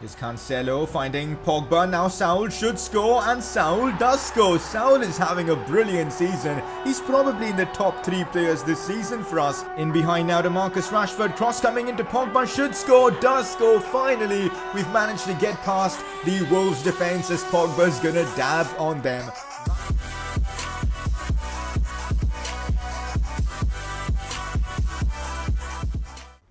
Is Cancelo finding Pogba. Now Saul should score, and Saul does score. Saul is having a brilliant season. He's probably in the top 3 players this season for us. In behind now to Marcus Rashford. Cross coming into Pogba. Should score. Does score. Finally, we've managed to get past the Wolves defense as Pogba's gonna dab on them.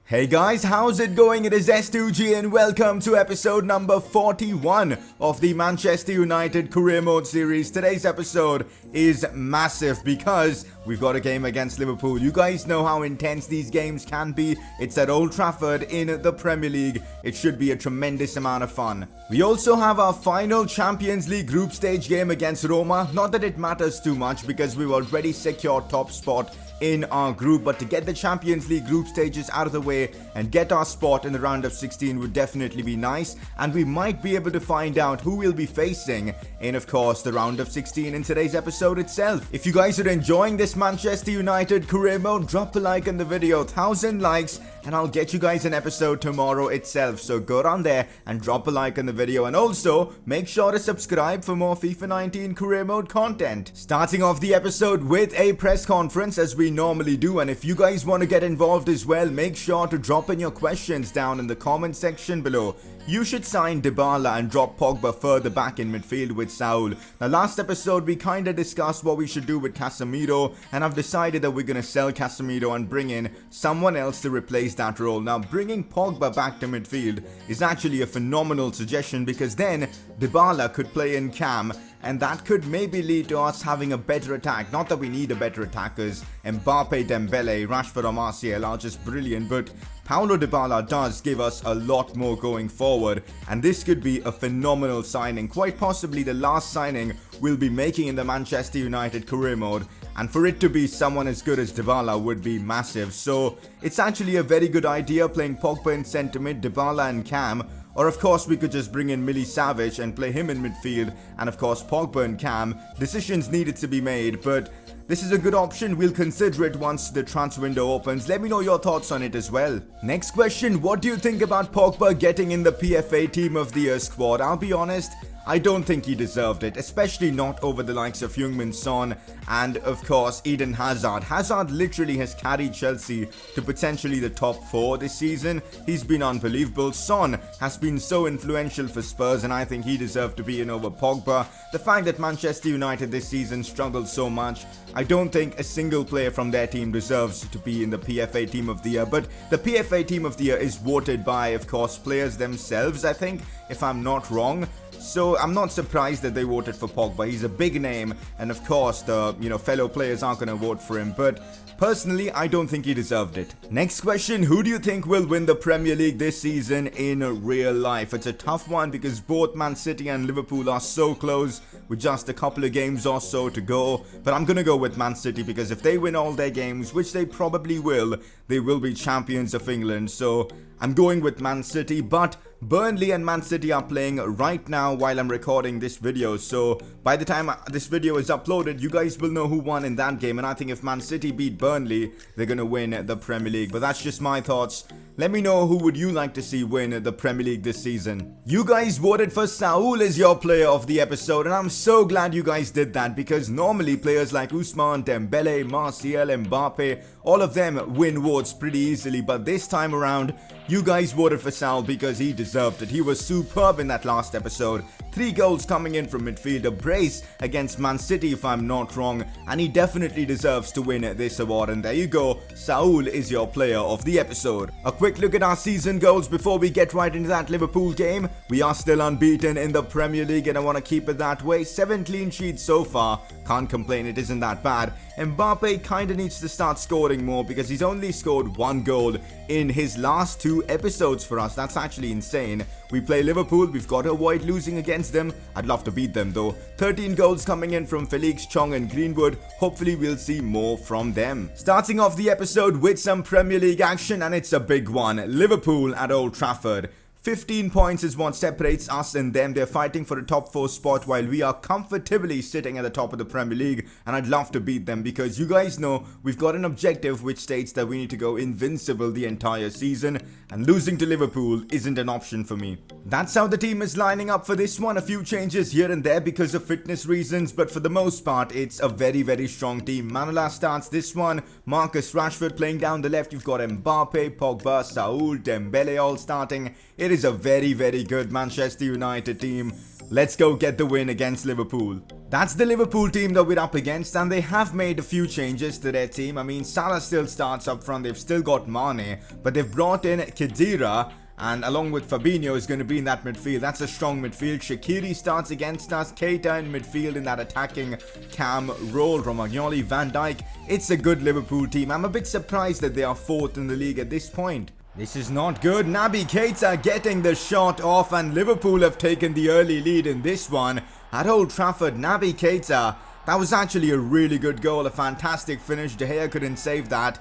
Hey guys, how's it going? It is S2G and welcome to episode number 41 of the Manchester United Career Mode series. Today's episode is massive because we've got a game against Liverpool. You guys know how intense these games can be. It's at Old Trafford in the Premier League. It should be a tremendous amount of fun. We also have our final Champions League group stage game against Roma. Not that it matters too much because we've already secured top spot in our group, but to get the Champions League group stages out of the way and get our spot in the round of 16 would definitely be nice, and we might be able to find out who we'll be facing in, of course, the round of 16 in today's episode itself. If you guys are enjoying this Manchester United career mode, drop a like on the video, 1,000 likes, and I'll get you guys an episode tomorrow itself. So go down there and drop a like on the video, and also make sure to subscribe for more FIFA 19 career mode content. Starting off the episode with a press conference as we normally do, and if you guys want to get involved as well, make sure to drop in your questions down in the comment section below. You should sign Dybala and drop Pogba further back in midfield with Saul. Now last episode we kinda discussed what we should do with Casemiro, and I've decided that we're gonna sell Casemiro and bring in someone else to replace that role. Now bringing Pogba back to midfield is actually a phenomenal suggestion because then Dybala could play in cam, and that could maybe lead to us having a better attack. Not that we need a better attack, because Mbappe, Dembele, Rashford or Martial are just brilliant, but Paulo Dybala does give us a lot more going forward, and this could be a phenomenal signing, quite possibly the last signing we'll be making in the Manchester United career mode, and for it to be someone as good as Dybala would be massive. So it's actually a very good idea playing Pogba in centre mid, Dybala and Cam. Or of course we could just bring in Savage and play him in midfield, and of course Pogba and Cam. Decisions needed to be made, but this is a good option. We'll consider it once the transfer window opens. Let me know your thoughts on it as well. Next question, what do you think about Pogba getting in the PFA Team of the Year squad? I'll be honest, I don't think he deserved it, especially not over the likes of Heung-min Son and of course Eden Hazard. Hazard literally has carried Chelsea to potentially the top 4 this season. He's been unbelievable. Son has been so influential for Spurs, and I think he deserved to be in over Pogba. The fact that Manchester United this season struggled so much, I don't think a single player from their team deserves to be in the PFA Team of the Year, but the PFA Team of the Year is voted by, of course, players themselves, I think, if I'm not wrong. So I'm not surprised that they voted for Pogba. He's a big name, and of course the fellow players aren't going to vote for him, but personally I don't think he deserved it. Next question, who do you think will win the Premier League this season in real life? It's a tough one because both Man City and Liverpool are so close with just a couple of games or so to go, but I'm going to go with Man City because if they win all their games, which they probably will, they will be champions of England. So I'm going with Man City, but Burnley and Man City are playing right now while I'm recording this video, so by the time this video is uploaded, you guys will know who won in that game, and I think if Man City beat Burnley, they're gonna win the Premier League. But that's just my thoughts. Let me know who would you like to see win the Premier League this season. You guys voted for Saul as your player of the episode, and I'm so glad you guys did that because normally players like Ousmane, Dembele, Martial, Mbappe, all of them win votes pretty easily, but this time around, you guys voted for Saul because he deserved it. He was superb in that last episode. 3 goals coming in from midfield, a brace against Man City if I'm not wrong, and he definitely deserves to win this award. And there you go, Saul is your player of the episode. A quick look at our season goals before we get right into that Liverpool game. We are still unbeaten in the Premier League and I want to keep it that way. 7 clean sheets so far. Can't complain, it isn't that bad. Mbappe kinda needs to start scoring more because he's only scored 1 goal in his last 2 episodes for us. That's actually insane. We play Liverpool, we've got to avoid losing against them. I'd love to beat them though. 13 goals coming in from Felix, Chong and Greenwood. Hopefully we'll see more from them. Starting off the episode with some Premier League action, and it's a big one. Liverpool at Old Trafford 15 points is what separates us and them. They're fighting for a top 4 spot while we are comfortably sitting at the top of the Premier League, and I'd love to beat them because you guys know we've got an objective which states that we need to go invincible the entire season, and losing to Liverpool isn't an option for me. That's how the team is lining up for this one. A few changes here and there because of fitness reasons, but for the most part it's a very strong team. Manolas starts this one, Marcus Rashford playing down the left. You've got Mbappe, Pogba, Saul, Dembele all starting. It is a very good Manchester United team. Let's go get the win against Liverpool. That's the Liverpool team that we're up against, and they have made a few changes to their team. I mean, Salah still starts up front. They've still got Mane, but they've brought in Khedira, and along with Fabinho is going to be in that midfield. That's a strong midfield. Shaqiri starts against us. Keita in midfield in that attacking cam role. Romagnoli, Van Dijk. It's a good Liverpool team. I'm a bit surprised that they are 4th in the league at this point. This is not good. Naby Keita getting the shot off, and Liverpool have taken the early lead in this one at Old Trafford. Naby Keita, that was actually a really good goal, a fantastic finish. De Gea couldn't save that,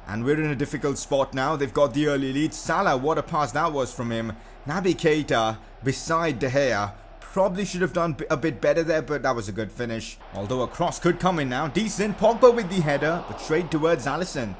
and we're in a difficult spot now. They've got the early lead. Salah, what a pass that was from him. Naby Keita beside De Gea. Probably should have done a bit better there, but that was a good finish. Although a cross could come in now. Decent. Pogba with the header, but straight towards Alisson.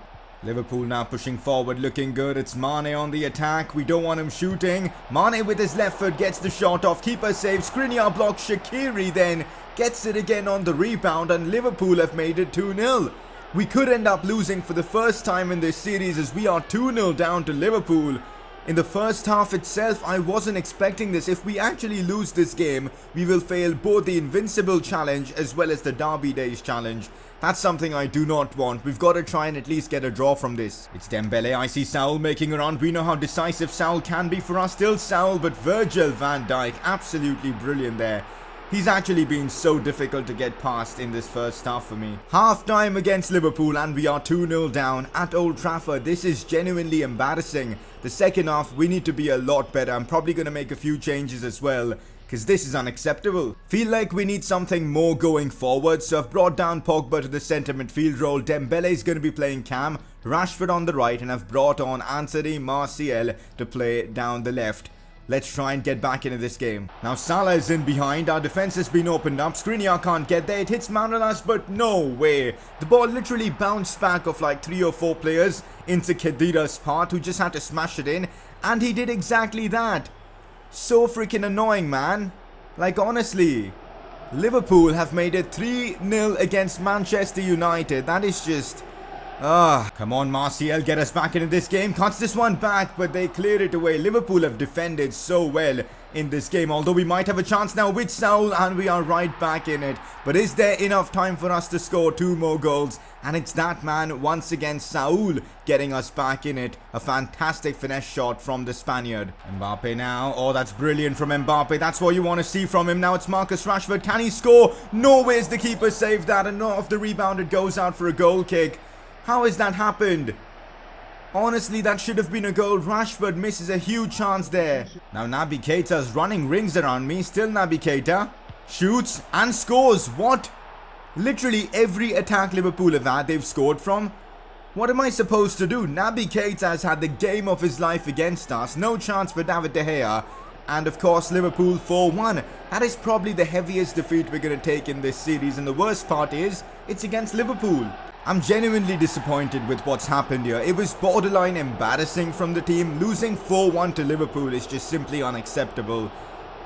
Liverpool now pushing forward, looking good. It's Mane on the attack. We don't want him shooting. Mane with his left foot gets the shot off. Keeper saves. Skriniar blocks. Shaqiri then gets it again on the rebound, and Liverpool have made it 2-0. We could end up losing for the first time in this series as we are 2-0 down to Liverpool. In the first half itself, I wasn't expecting this. If we actually lose this game, we will fail both the Invincible Challenge as well as the Derby Days Challenge. That's something I do not want. We've got to try and at least get a draw from this. It's Dembele. I see Saul making a run. We know how decisive Saul can be for us. Still Saul, but Virgil van Dijk, absolutely brilliant there. He's actually been so difficult to get past in this first half for me. Half time against Liverpool, and we are 2-0 down at Old Trafford. This is genuinely embarrassing. The second half, we need to be a lot better. I'm probably going to make a few changes as well, because this is unacceptable. Feel like we need something more going forward, so I've brought down Pogba to the centre midfield role. Dembele is going to be playing cam, Rashford on the right, and I've brought on Anthony Martial to play down the left. Let's try and get back into this game. Now Salah is in behind. Our defense has been opened up. Skriniar can't get there. It hits Manolas, but no way. The ball literally bounced back of like 3 or 4 players into Khedira's part, who just had to smash it in. And he did exactly that. So freaking annoying, man. Like, honestly. Liverpool have made it 3-0 against Manchester United. That is just... come on, Martial, get us back into this game. Cuts this one back, but they cleared it away. Liverpool have defended so well in this game, although we might have a chance now with Saul, and we are right back in it. But is there enough time for us to score 2 more goals? And it's that man once again, Saul, getting us back in it. A fantastic finesse shot from the Spaniard. Mbappe now. Oh, that's brilliant from Mbappe. That's what you want to see from him. Now it's Marcus Rashford. Can he score? No way is the keeper saved that, and not off the rebound. It goes out for a goal kick. How has that happened? Honestly, that should have been a goal. Rashford misses a huge chance there. Now Naby Keita's running rings around me. Still Naby Keita. Shoots and scores. What? Literally every attack Liverpool have had, they've scored from. What am I supposed to do? Naby Keita has had the game of his life against us. No chance for David De Gea. And of course, Liverpool 4-1. That is probably the heaviest defeat we're going to take in this series. And the worst part is, it's against Liverpool. I'm genuinely disappointed with what's happened here. It was borderline embarrassing from the team. Losing 4-1 to Liverpool is just simply unacceptable.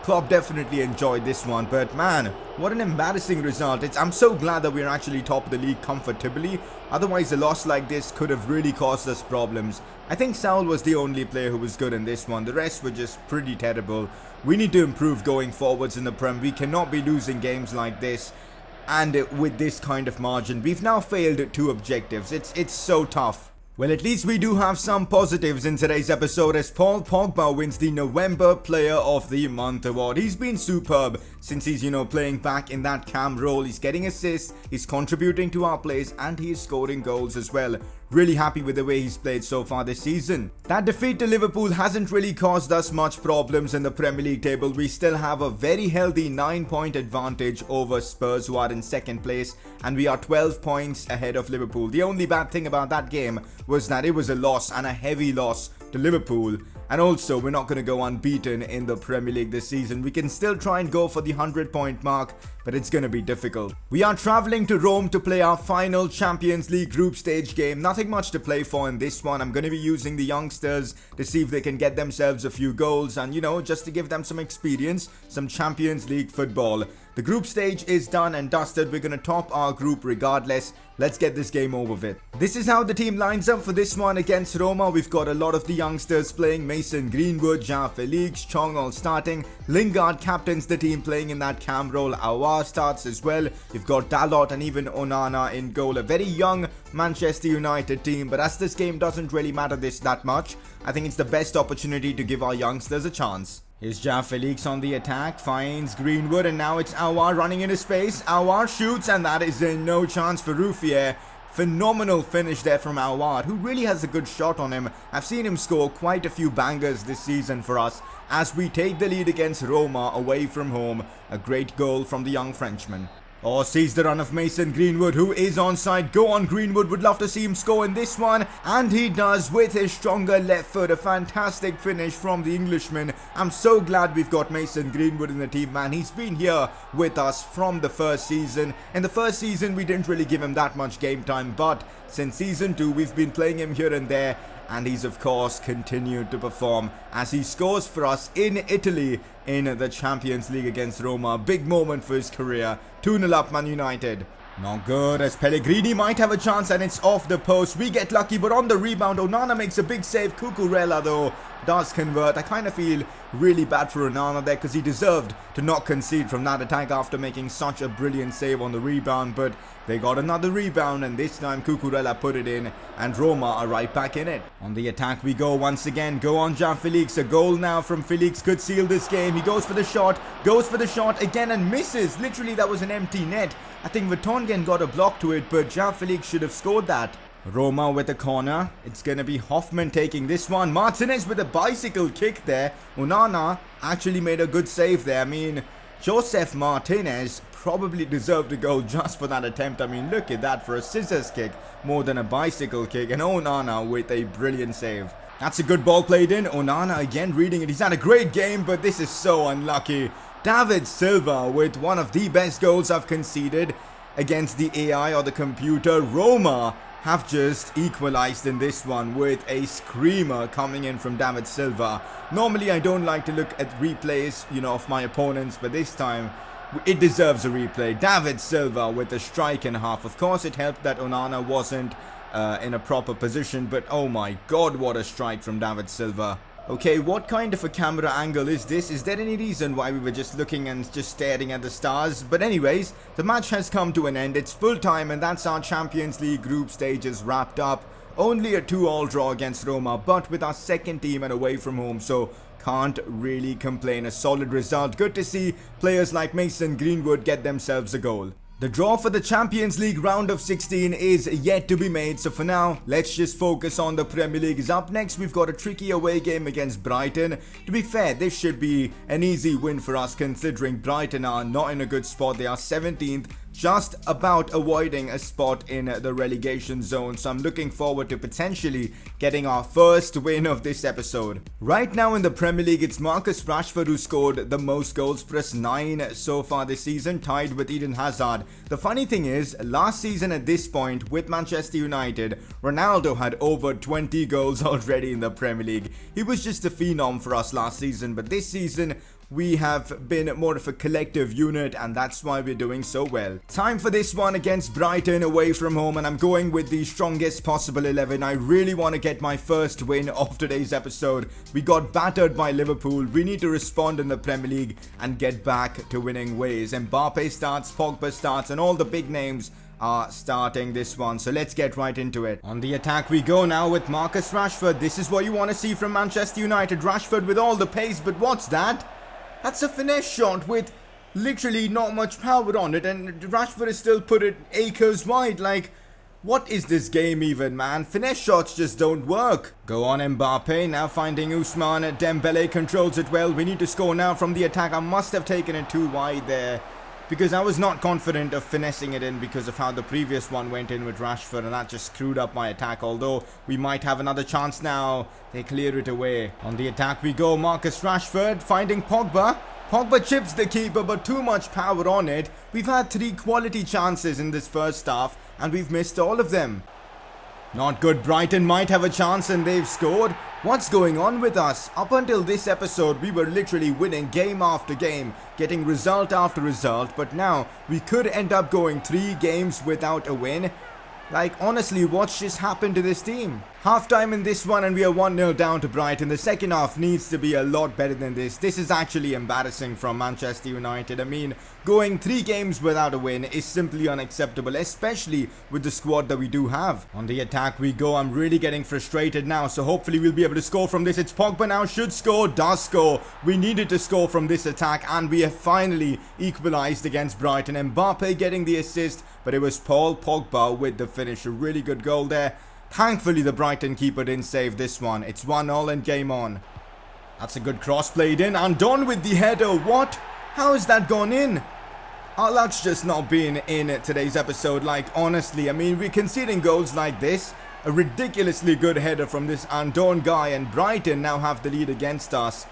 Klopp definitely enjoyed this one, but man, what an embarrassing result. I'm so glad that we're actually top of the league comfortably. Otherwise, a loss like this could have really caused us problems. I think Saul was the only player who was good in this one. The rest were just pretty terrible. We need to improve going forwards in the Prem. We cannot be losing games like this. And with this kind of margin, we've now failed 2 objectives. It's so tough. Well, at least we do have some positives in today's episode as Paul Pogba wins the November Player of the Month award. He's been superb since he's, playing back in that cam role. He's getting assists, he's contributing to our plays, and he is scoring goals as well. Really happy with the way he's played so far this season. That defeat to Liverpool hasn't really caused us much problems in the Premier League table. We still have a very healthy 9-point advantage over Spurs, who are in 2nd place, and we are 12 points ahead of Liverpool. The only bad thing about that game was that it was a loss, and a heavy loss to Liverpool. And also, we're not going to go unbeaten in the Premier League this season. We can still try and go for the 100-point mark, but it's going to be difficult. We are traveling to Rome to play our final Champions League group stage game. Nothing much to play for in this one. I'm going to be using the youngsters to see if they can get themselves a few goals and, just to give them some experience, some Champions League football. The group stage is done and dusted. We're going to top our group regardless. Let's get this game over with. This is how the team lines up for this one against Roma. We've got a lot of the youngsters playing. Mason Greenwood, João Felix, Chong all starting. Lingard captains the team playing in that cam role. Aouar starts as well. You've got Dalot and even Onana in goal. A very young Manchester United team. But as this game doesn't really matter that much, I think it's the best opportunity to give our youngsters a chance. Here's João Felix on the attack, finds Greenwood, and now it's Aouar running into space. Aouar shoots, and that is no chance for Ruffier. Phenomenal finish there from Aouar, who really has a good shot on him. I've seen him score quite a few bangers this season for us as we take the lead against Roma away from home. A great goal from the young Frenchman. Oh, sees the run of Mason Greenwood, who is onside. Go on, Greenwood. Would love to see him score in this one. And he does with his stronger left foot. A fantastic finish from the Englishman. I'm so glad we've got Mason Greenwood in the team, man. He's been here with us from the first season. In the first season, we didn't really give him that much game time. But since season 2, we've been playing him here and there. And he's, of course, continued to perform as he scores for us in Italy in the Champions League against Roma. Big moment for his career. 2-0 up Man United. Not good, as Pellegrini might have a chance and it's off the post. We get lucky, but on the rebound, Onana makes a big save. Cucurella, though, does convert. I kind of feel really bad for Onana there because he deserved to not concede from that attack after making such a brilliant save on the rebound. But they got another rebound and this time Cucurella put it in and Roma are right back in it. On the attack we go once again. Go on, João Felix. A goal now from Felix could seal this game. He goes for the shot again and misses. Literally, that was an empty net. I think Vertonghen got a block to it, but João Felix should have scored that. Roma with a corner. It's going to be Hoffman taking this one. Martinez with a bicycle kick there. Onana actually made a good save there. I mean, Joseph Martinez probably deserved a goal just for that attempt. I mean, look at that, for a scissors kick more than a bicycle kick. And Onana with a brilliant save. That's a good ball played in. Onana again reading it. He's had a great game, but this is so unlucky. David Silva with one of the best goals I've conceded against the AI or the computer. Roma have just equalized in this one with a screamer coming in from David Silva. Normally I don't like to look at replays, of my opponents, but this time it deserves a replay. David Silva with a strike and a half. Of course it helped that Onana wasn't in a proper position, but oh my god, what a strike from David Silva. Okay, what kind of a camera angle is this? Is there any reason why we were just looking and just staring at the stars? But anyways, the match has come to an end. It's full time and that's our Champions League group stages wrapped up. Only a 2-2 draw against Roma, but with our second team and away from home, so can't really complain. A solid result. Good to see players like Mason Greenwood get themselves a goal. The draw for the Champions League round of 16 is yet to be made, so for now, let's just focus on the Premier League. Is up next, we've got a tricky away game against Brighton. To be fair, this should be an easy win for us considering Brighton are not in a good spot. They are 17th, just about avoiding a spot in the relegation zone. So I'm looking forward to potentially getting our first win of this episode. Right now in the Premier League, it's Marcus Rashford who scored the most goals for us, 9 so far this season, tied with Eden Hazard. The funny thing is, last season at this point with Manchester United, Ronaldo had over 20 goals already in the Premier League. He was just a phenom for us last season, but this season we have been more of a collective unit and that's why we're doing so well. Time for this one against Brighton away from home and I'm going with the strongest possible 11. I really want to get my first win of today's episode. We got battered by Liverpool. We need to respond in the Premier League and get back to winning ways. Mbappe starts, Pogba starts and all the big names are starting this one, so let's get right into it. On the attack we go now with Marcus Rashford. This is what you want to see from Manchester United. Rashford with all the pace, but what's that? That's a finesse shot with literally not much power on it and Rashford has still put it acres wide. Like, what is this game even, man? Finesse shots just don't work. Go on Mbappe, now finding Ousmane Dembele, controls it well. We need to score now from the attack. I must have taken it too wide there. because I was not confident of finessing it in because of how the previous one went in with Rashford, and that just screwed up my attack. Although we might have another chance now. They clear it away. On the attack we go. Marcus Rashford finding Pogba. Pogba chips the keeper, but too much power on it. We've had 3 quality chances in this first half and we've missed all of them. Not good. Brighton might have a chance and they've scored. What's going on with us? Up until this episode, we were literally winning game after game, getting result after result, but now we could end up going 3 games without a win. Like, honestly, what's just happened to this team? Half time in this one and we are 1-0 down to Brighton. The second half needs to be a lot better than this. This is actually embarrassing from Manchester United. I mean, going 3 games without a win is simply unacceptable, especially with the squad that we do have. On the attack we go. I'm really getting frustrated now, so hopefully we'll be able to score from this. It's Pogba now, should score, does score. We needed to score from this attack and we have finally equalized against Brighton. Mbappe getting the assist, but it was Paul Pogba with the finish. A really good goal there. Thankfully the Brighton keeper didn't save this one. It's 1-0 and game on. That's a good cross played in. Andon with the header. What? How has that gone in? Our luck's just not been in today's episode. Like, honestly, I mean, we're conceding goals like this. A ridiculously good header from this Andon guy, and Brighton now have the lead against us.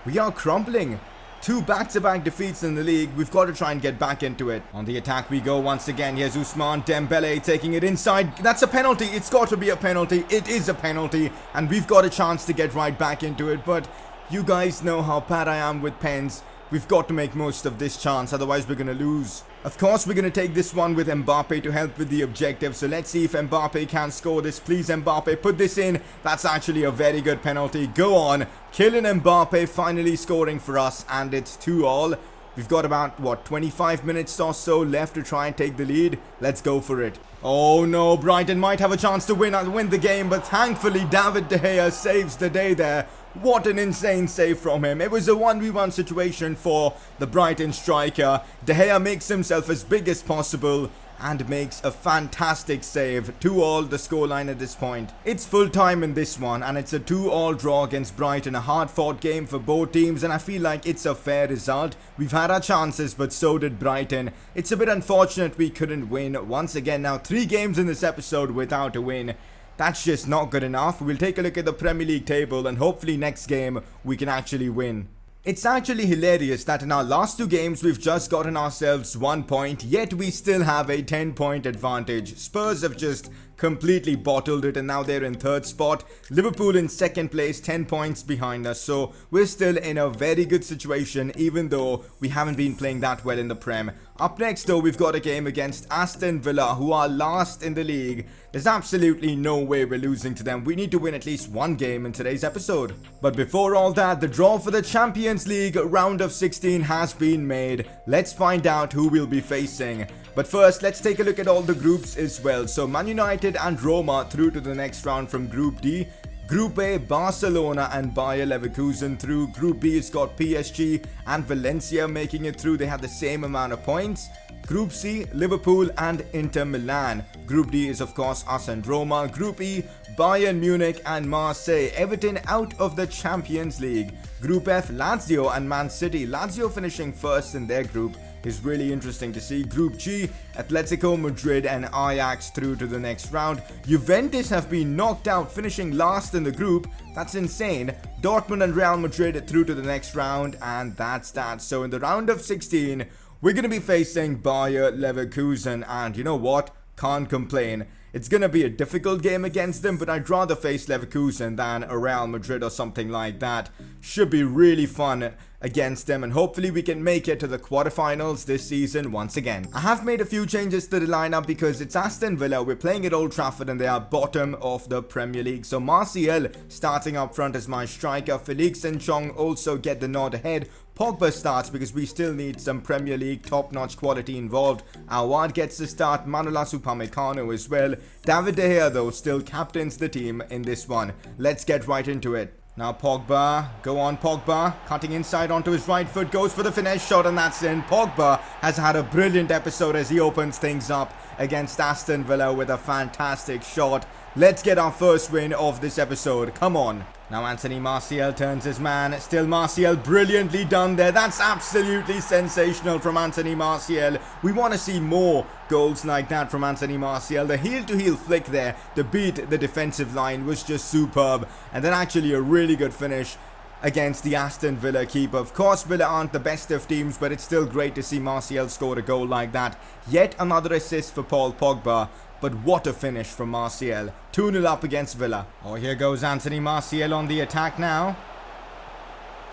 We are crumbling. 2 back-to-back defeats in the league. We've got to try and get back into it. On the attack we go once again. Here's Ousmane Dembele taking it inside. That's a penalty. It's got to be a penalty. It is a penalty. And we've got a chance to get right back into it. But you guys know how bad I am with pens. We've got to make most of this chance. Otherwise we're going to lose. Of course, we're going to take this one with Mbappe to help with the objective. So let's see if Mbappe can score this. Please, Mbappe, put this in. That's actually a very good penalty. Go on. Kylian Mbappe finally scoring for us. And it's 2-2. We've got about, what, 25 minutes or so left to try and take the lead. Let's go for it. Oh no, Brighton might have a chance to win the game, but thankfully David De Gea saves the day there. What an insane save from him. It was a 1v1 situation for the Brighton striker. De Gea makes himself as big as possible and makes a fantastic save. 2-2 the scoreline at this point. It's full time in this one and it's a 2-2 draw against Brighton. A hard fought game for both teams and I feel like it's a fair result. We've had our chances but so did Brighton. It's a bit unfortunate we couldn't win. Once again now 3 games in this episode without a win. That's just not good enough. We'll take a look at the Premier League table and hopefully next game we can actually win. It's actually hilarious that in our last 2 games we've just gotten ourselves 1 point, yet we still have a 10-point advantage. Spurs have just completely bottled it and now they're in 3rd spot. Liverpool in 2nd place, 10 points behind us. So we're still in a very good situation even though we haven't been playing that well in the Prem. Up next though, we've got a game against Aston Villa, who are last in the league. There's absolutely no way we're losing to them. We need to win at least 1 game in today's episode. But before all that, the draw for the Champions League round of 16 has been made. Let's find out who we'll be facing. But first, let's take a look at all the groups as well. So Man United and Roma through to the next round from Group D. Group A, Barcelona and Bayer Leverkusen through. Group B has got PSG and Valencia making it through. They have the same amount of points. Group C, Liverpool and Inter Milan. Group D is of course us and Roma. Group E, Bayern Munich and Marseille. Everton out of the Champions League. Group F, Lazio and Man City. Lazio finishing first in their group is really interesting to see. Group G, Atletico Madrid and Ajax through to the next round. Juventus have been knocked out, finishing last in the group. That's insane. Dortmund and Real Madrid through to the next round, and that's that. So in the round of 16, we're going to be facing Bayer Leverkusen, and you know what? Can't complain. It's going to be a difficult game against them, but I'd rather face Leverkusen than a Real Madrid or something like that. Should be really fun against them, and hopefully we can make it to the quarterfinals this season once again. I have made a few changes to the lineup because it's Aston Villa. We're playing at Old Trafford and they are bottom of the Premier League. So Martial starting up front as my striker. Felix and Chong also get the nod ahead. Pogba starts because we still need some Premier League top-notch quality involved. Awad gets the start, Manolas Upamecano as well. David De Gea though still captains the team in this one. Let's get right into it. Now Pogba, go on Pogba, cutting inside onto his right foot, goes for the finesse shot and that's in. Pogba has had a brilliant episode as he opens things up. against Aston Villa with a fantastic shot. Let's get our first win of this episode. Come on. Now Anthony Martial turns his man. Still Martial, brilliantly done there. That's absolutely sensational from Anthony Martial. We want to see more goals like that from Anthony Martial. The heel-to-heel flick there to beat the defensive line was just superb. And then actually a really good finish against the Aston Villa keeper. Of course, Villa aren't the best of teams, but it's still great to see Martial score a goal like that. Yet another assist for Paul Pogba. But what a finish from Martial. 2-0 up against Villa. Oh, here goes Anthony Martial on the attack now.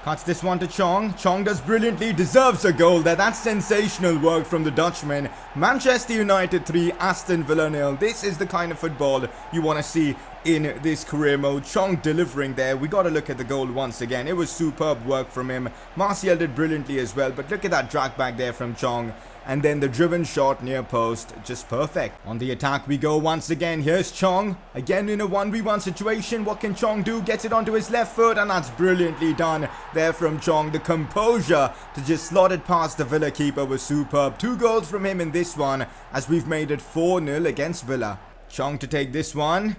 Cuts this one to Chong. Chong does brilliantly, deserves a goal there. That's sensational work from the Dutchman. Manchester United 3, Aston Villa 0. This is the kind of football you want to see in this career mode. Chong delivering there. We got to look at the goal once again. It was superb work from him. Martial did brilliantly as well, but look at that drag back there from Chong. And then the driven shot near post, just perfect. On the attack we go once again. Here's Chong. Again in a 1v1 situation. What can Chong do? Gets it onto his left foot, and that's brilliantly done there from Chong. The composure to just slot it past the Villa keeper was superb. 2 goals from him in this one, as we've made it 4-0 against Villa. Chong to take this one.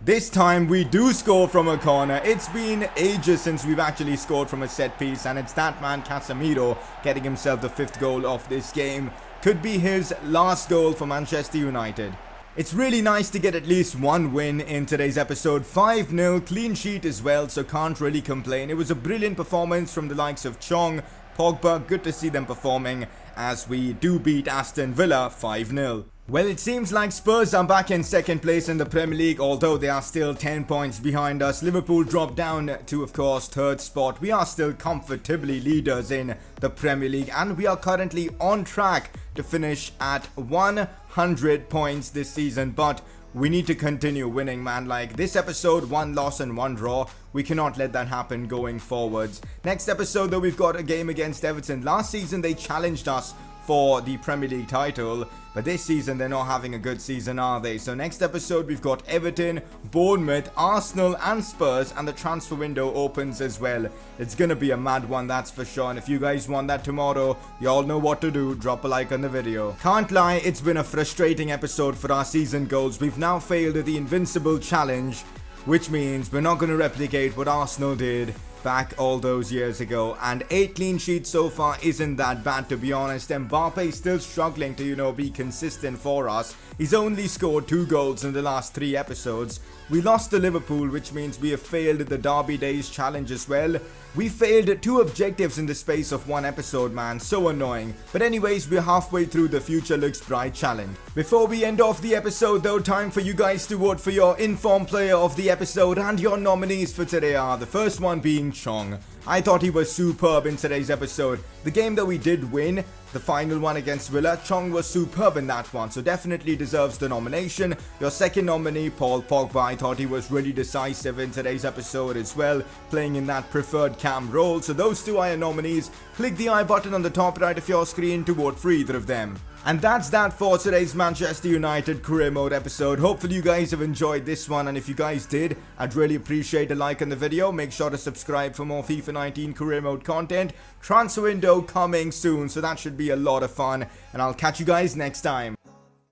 This time we do score from a corner. It's been ages since we've actually scored from a set piece, and it's that man Casemiro getting himself the 5th goal of this game. Could be his last goal for Manchester United. It's really nice to get at least one win in today's episode. 5-0, clean sheet as well, so can't really complain. It was a brilliant performance from the likes of Chong, Pogba. Good to see them performing as we do beat Aston Villa 5-0. Well, it seems like Spurs are back in 2nd place in the Premier League, although they are still 10 points behind us. Liverpool dropped down to, of course, 3rd spot. We are still comfortably leaders in the Premier League, and we are currently on track to finish at 100 points this season. But we need to continue winning, man. Like this episode, 1 loss and 1 draw. We cannot let that happen going forwards. Next episode, though, we've got a game against Everton. Last season, they challenged us for the Premier League title, but this season they're not having a good season, are they? So next episode we've got Everton, Bournemouth, Arsenal and Spurs, and the transfer window opens as well. It's gonna be a mad one, that's for sure, and if you guys want that tomorrow, you all know what to do. Drop a like on the video. Can't lie, it's been a frustrating episode for our season goals. We've now failed the Invincible Challenge, which means we're not going to replicate what Arsenal did back all those years ago. And 8 clean sheets so far isn't that bad, to be honest. Mbappe still struggling to, be consistent for us. He's only scored 2 goals in the last 3 episodes. We lost to Liverpool, which means we have failed the Derby Days challenge as well. We failed 2 objectives in the space of 1 episode, man. So annoying. But anyways, we're halfway through the Future Looks Bright challenge. Before we end off the episode, though, time for you guys to vote for your informed player of the episode, and your nominees for today are the first one being Chong. I thought he was superb in today's episode. The game that we did win, the final one against Villa, Chong was superb in that one, so definitely deserves the nomination. Your second nominee, Paul Pogba, I thought he was really decisive in today's episode as well, playing in that preferred cam role. So those 2 are your nominees. Click the I button on the top right of your screen to vote for either of them. And that's that for today's Manchester United career mode episode. Hopefully you guys have enjoyed this one, and if you guys did, I'd really appreciate a like on the video. Make sure to subscribe for more FIFA 19 career mode content. Transfer window coming soon, so that should be a lot of fun, and I'll catch you guys next time.